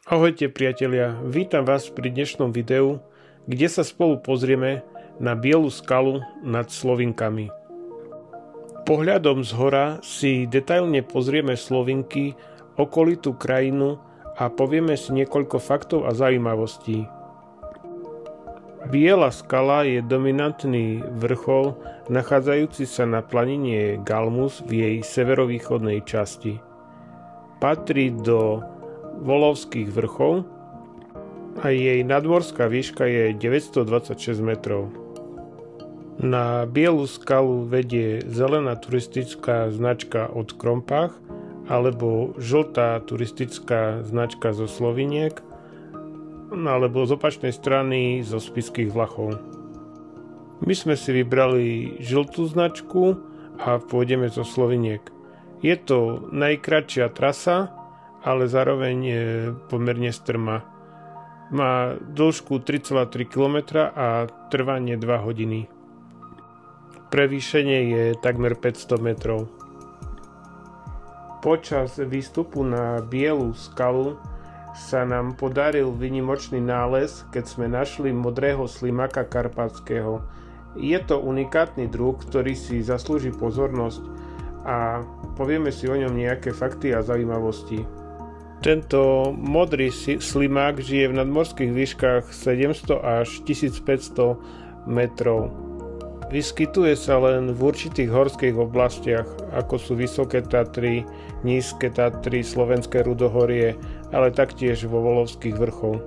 Ahojte priatelia, vítam vás pri dnešnom videu, kde sa spolu pozrieme na bielu skalu nad Slovinkami. Pohľadom zhora si detailne pozrieme Slovinky, okolitú krajinu a povieme si niekoľko faktov a zaujímavostí. Biela skala je dominantný vrchol nachádzajúci sa na planine Galmus v jej severovýchodnej časti. Patrí do Volovských vrchov a jej nadmorská výška je 926 metrov. Na bielu skalu vedie zelená turistická značka od Krompach alebo žltá turistická značka zo Sloviniek alebo z opačnej strany zo Spišských Vlachov. My sme si vybrali žltú značku a pôjdeme zo Sloviniek. Je to najkratšia trasa, ale zároveň je pomerne strmá. Má dĺžku 3,3 km a trvanie 2 hodiny. Prevýšenie je takmer 500 metrov. Počas výstupu na bielu skalu sa nám podaril výnimočný nález, keď sme našli modrého slimaka karpatského. Je to unikátny druh, ktorý si zaslúži pozornosť a povieme si o ňom nejaké fakty a zaujímavosti. Tento modrý slimák žije v nadmorských výškach 700 až 1500 metrov. Vyskytuje sa len v určitých horských oblastiach, ako sú Vysoké Tatry, Nízke Tatry, Slovenské Rudohorie, ale taktiež vo Volovských vrchoch.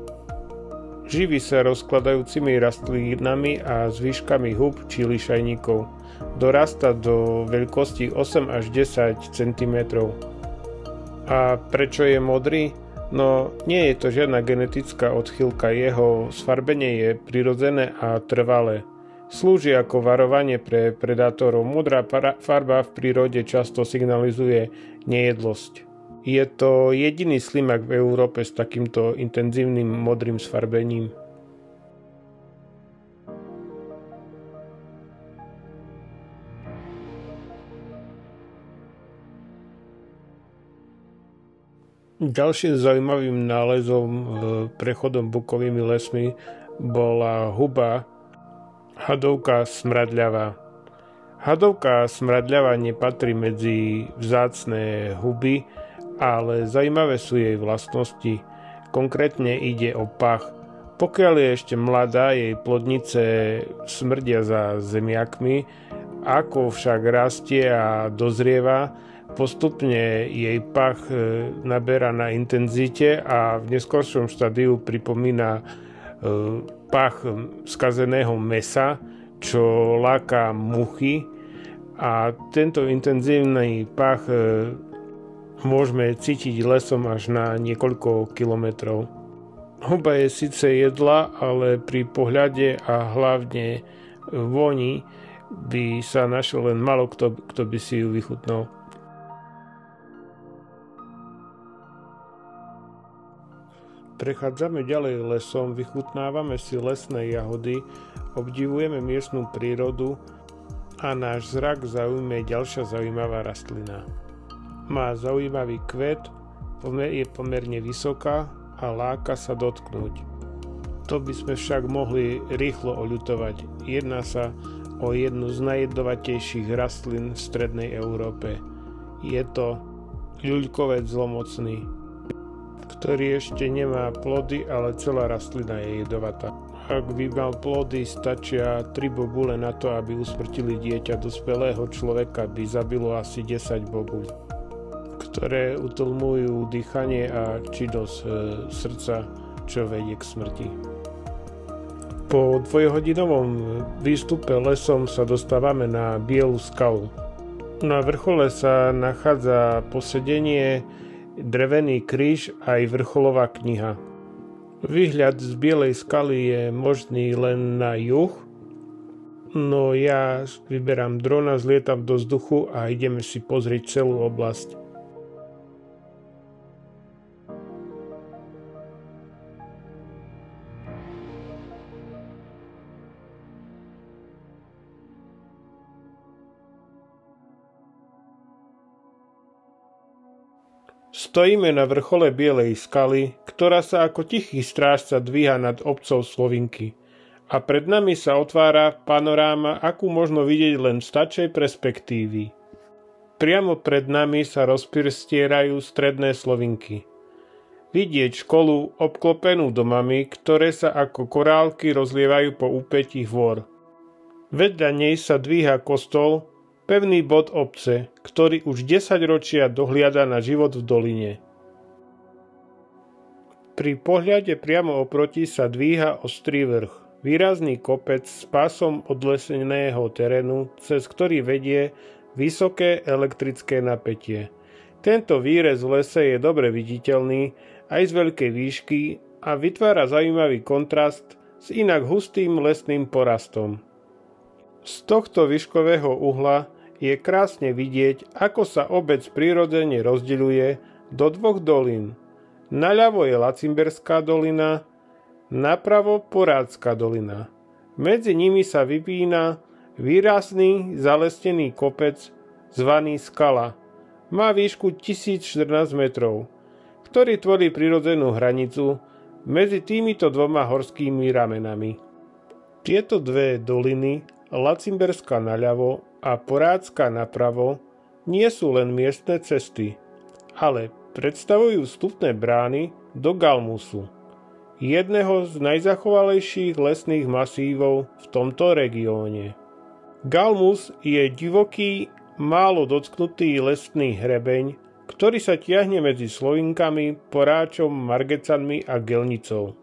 Živí sa rozkladajúcimi rastlinami a zvyškami húb či lišajníkov. Dorasta do veľkosti 8 až 10 cm. A prečo je modrý? No, nie je to žiadna genetická odchýlka, jeho sfarbenie je prirodzené a trvalé. Slúži ako varovanie pre predátorov. Modrá farba v prírode často signalizuje nejedlosť. Je to jediný slimak v Európe s takýmto intenzívnym modrým sfarbením. Ďalším zaujímavým nálezom prechodom bukovými lesmi bola huba hadovka smradľavá. Hadovka smradľavá nepatrí medzi vzácne huby, ale zaujímavé sú jej vlastnosti. Konkrétne ide o pach. Pokiaľ je ešte mladá, jej plodnice smrdia za zemiakmi, ako však rastie a dozrieva, postupne jej pach naberá na intenzite a v neskoršom štádiu pripomína pach skazeného mäsa, čo láka muchy, a tento intenzívny pach môžeme cítiť lesom až na niekoľko kilometrov. Huba je síce jedla, ale pri pohľade a hlavne voni by sa našiel len málo kto by si ju vychutnal. Prechádzame ďalej lesom, vychutnávame si lesné jahody, obdivujeme miestnu prírodu a náš zrak zaujme ďalšia zaujímavá rastlina. Má zaujímavý kvet, je pomerne vysoká a láka sa dotknúť. To by sme však mohli rýchlo oľutovať. Jedná sa o jednu z najjedovatejších rastlín v strednej Európe. Je to ľuľkovec zlomocný, ktorý ešte nemá plody, ale celá rastlina je jedovatá. Ak by mal plody, stačia 3 bobule na to, aby usmrtili dieťa. Dospelého človeka by zabilo asi 10 bobuľ, ktoré utlmujú dýchanie a činnosť srdca, čo vedie k smrti. Po dvojhodinovom výstupe lesom sa dostávame na bielu skalu. Na vrchole sa nachádza posedenie, drevený kríž aj vrcholová kniha. Výhľad z bielej skaly je možný len na juh, no ja vyberám drona, zlietam do vzduchu a ideme si pozrieť celú oblasť. Stojíme na vrchole Bielej skaly, ktorá sa ako tichý strážca dvíha nad obcov Slovinky. A pred nami sa otvára panoráma, akú možno vidieť len z tačej perspektívy. Priamo pred nami sa rozprestierajú stredné Slovinky. Vidieť školu obklopenú domami, ktoré sa ako korálky rozlievajú po úpätí hôr. Vedľa nej sa dvíha kostol, pevný bod obce, ktorý už 10 ročia dohliada na život v doline. Pri pohľade priamo oproti sa dvíha ostrý vrch, výrazný kopec s pásom odleseného terénu, cez ktorý vedie vysoké elektrické napätie. Tento výrez v lese je dobre viditeľný aj z veľkej výšky a vytvára zaujímavý kontrast s inak hustým lesným porastom. Z tohto výškového uhla je krásne vidieť, ako sa obec prirodzene rozdeľuje do dvoch dolín. Naľavo je Lacimberská dolina, napravo Porádska dolina. Medzi nimi sa vypína výrazný zalesnený kopec zvaný Skala. Má výšku 1014 metrov, ktorý tvorí prirodzenú hranicu medzi týmito dvoma horskými ramenami. Tieto dve doliny, Lacimberská naľavo a Porádska napravo, nie sú len miestne cesty, ale predstavujú vstupné brány do Galmusu, jedného z najzachovalejších lesných masívov v tomto regióne. Galmus je divoký, málo dotknutý lesný hrebeň, ktorý sa tiahne medzi Slovinkami, Poráčom, Margecanmi a Gelnicou.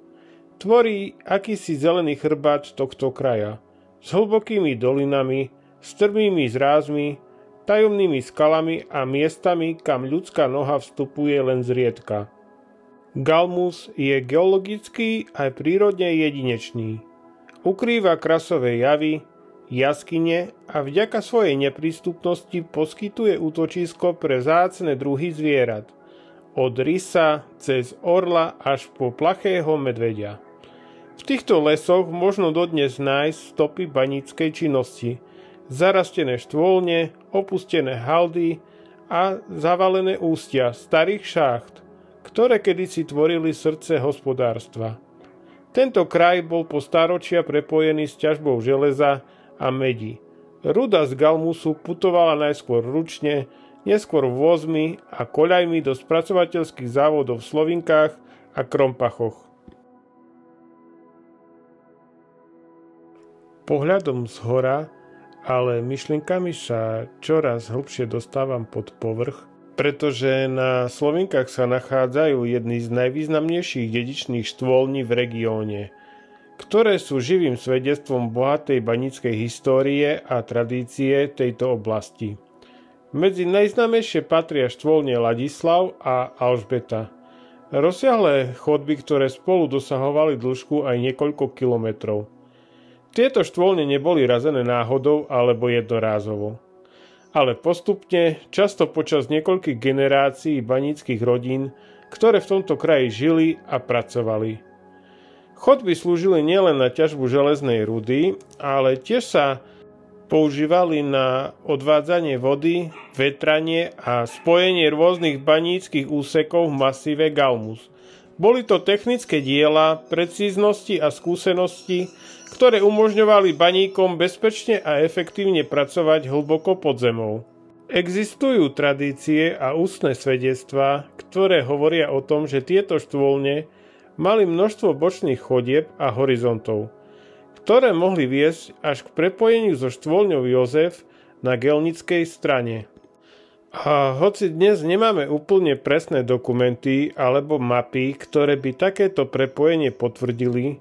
Tvorí akýsi zelený chrbát tohto kraja, s hlbokými dolinami, strmými zrázmi, tajomnými skalami a miestami, kam ľudská noha vstupuje len zriedka. Galmus je geologicky aj prírodne jedinečný. Ukrýva krasové javy, jaskyne a vďaka svojej neprístupnosti poskytuje útočisko pre vzácne druhy zvierat. Od rysa cez orla až po plachého medveďa. V týchto lesoch možno dodnes nájsť stopy baníckej činnosti, zarastené štôlne, opustené haldy a zavalené ústia starých šácht, ktoré kedysi tvorili srdce hospodárstva. Tento kraj bol po stáročia prepojený s ťažbou železa a medi. Ruda z Galmusu putovala najskôr ručne, neskôr vozmi a koľajmi do spracovateľských závodov v Slovinkách a Krompachoch. Pohľadom zhora, ale myšlienkami sa čoraz hlbšie dostávam pod povrch, pretože na Slovinkách sa nachádzajú jedny z najvýznamnejších dedičných štôlní v regióne, ktoré sú živým svedectvom bohatej baníckej histórie a tradície tejto oblasti. Medzi najznámejšie patria štôlne Ladislav a Alžbeta. Rozsiahle chodby, ktoré spolu dosahovali dĺžku aj niekoľko kilometrov. Tieto štôlne neboli razené náhodou alebo jednorázovo, ale postupne, často počas niekoľkých generácií baníckych rodín, ktoré v tomto kraji žili a pracovali. Chodby slúžili nielen na ťažbu železnej rudy, ale tiež sa používali na odvádzanie vody, vetranie a spojenie rôznych baníckych úsekov v masíve Galmus. Boli to technické diela, precíznosti a skúsenosti, ktoré umožňovali baníkom bezpečne a efektívne pracovať hlboko pod zemou. Existujú tradície a ústne svedectvá, ktoré hovoria o tom, že tieto štôlne mali množstvo bočných chodieb a horizontov, ktoré mohli viesť až k prepojeniu so štôlňou Jozef na gelnickej strane. A hoci dnes nemáme úplne presné dokumenty alebo mapy, ktoré by takéto prepojenie potvrdili,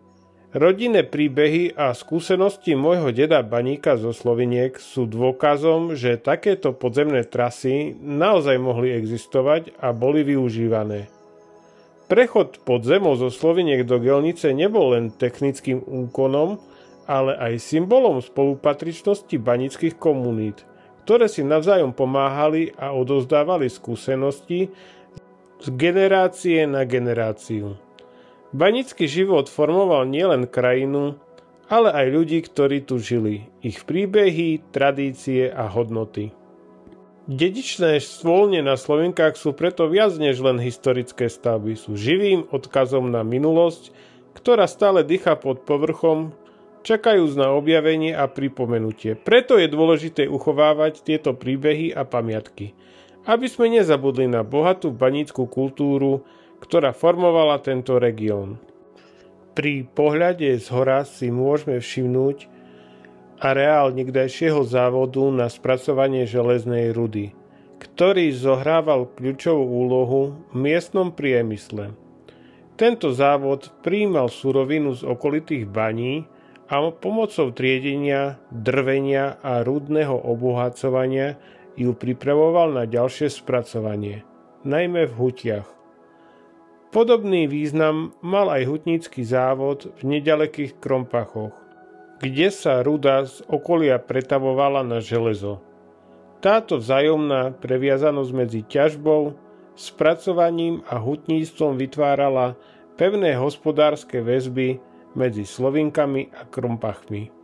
rodinné príbehy a skúsenosti môjho deda baníka zo Sloviniek sú dôkazom, že takéto podzemné trasy naozaj mohli existovať a boli využívané. Prechod pod zemou zo Sloviniek do Gelnice nebol len technickým úkonom, ale aj symbolom spolupatričnosti baníckych komunít, ktoré si navzájom pomáhali a odovzdávali skúsenosti z generácie na generáciu. Banícky život formoval nielen krajinu, ale aj ľudí, ktorí tu žili, ich príbehy, tradície a hodnoty. Dedičné stôlne na Slovenkách sú preto viac než len historické stavby. Sú živým odkazom na minulosť, ktorá stále dýcha pod povrchom, čakajúc na objavenie a pripomenutie. Preto je dôležité uchovávať tieto príbehy a pamiatky, aby sme nezabudli na bohatú banícku kultúru, ktorá formovala tento región. Pri pohľade zhora si môžeme všimnúť areál niekdajšieho závodu na spracovanie železnej rudy, ktorý zohrával kľúčovú úlohu v miestnom priemysle. Tento závod prijímal surovinu z okolitých baní a pomocou triedenia, drvenia a rudného obohacovania ju pripravoval na ďalšie spracovanie, najmä v hutiach. Podobný význam mal aj hutnícky závod v nedalekých Krompachoch, kde sa ruda z okolia pretavovala na železo. Táto vzájomná previazanosť medzi ťažbou, spracovaním a hutníctvom vytvárala pevné hospodárske väzby medzi Slovinkami a Krompachmi.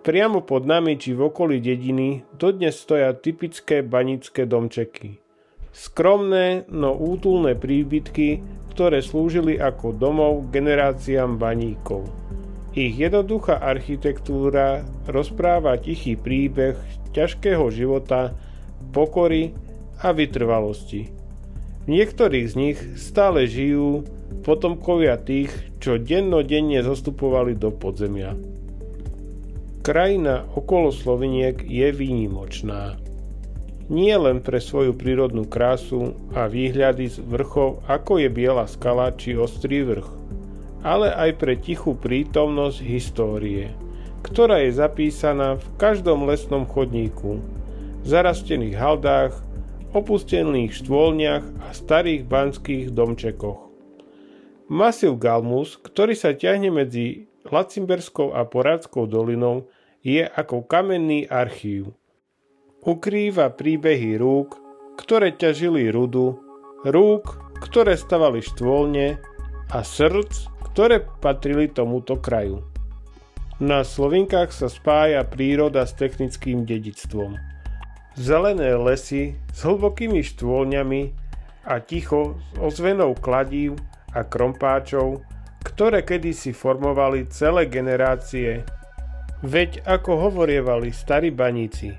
Priamo pod nami či v okolí dediny dodnes stoja typické banícke domčeky. Skromné, no útulné príbytky, ktoré slúžili ako domov generáciám baníkov. Ich jednoduchá architektúra rozpráva tichý príbeh ťažkého života, pokory a vytrvalosti. V niektorých z nich stále žijú potomkovia tých, čo dennodenne zostupovali do podzemia. Krajina okolo Sloveniek je výnimočná. Nie len pre svoju prírodnú krásu a výhľady z vrchov, ako je Biela skala či Ostrý vrch, ale aj pre tichú prítomnosť histórie, ktorá je zapísaná v každom lesnom chodníku, zarastených haldách, opustených štôlniach a starých banských domčekoch. Masív Galmus, ktorý sa ťahne medzi Lacimberskou a Porádskou dolinou, je ako kamenný archív. Ukrýva príbehy rúk, ktoré ťažili rudu, rúk, ktoré stavali štôlne a srdc, ktoré patrili tomuto kraju. Na Slovinkách sa spája príroda s technickým dedičstvom. Zelené lesy s hlbokými štôlňami a ticho s ozvenou kladív a krompáčov, ktoré kedysi formovali celé generácie. Veď ako hovorievali starí baníci,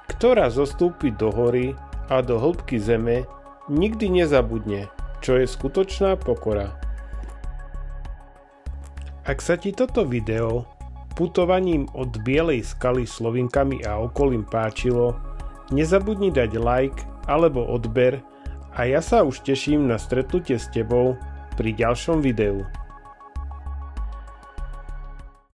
ktorá zostúpi do hory a do hĺbky zeme, nikdy nezabudne, čo je skutočná pokora. Ak sa ti toto video putovaním od Bielej skaly Slovinkami a okolím páčilo, nezabudni dať like alebo odber a ja sa už teším na stretnutie s tebou pri ďalšom videu.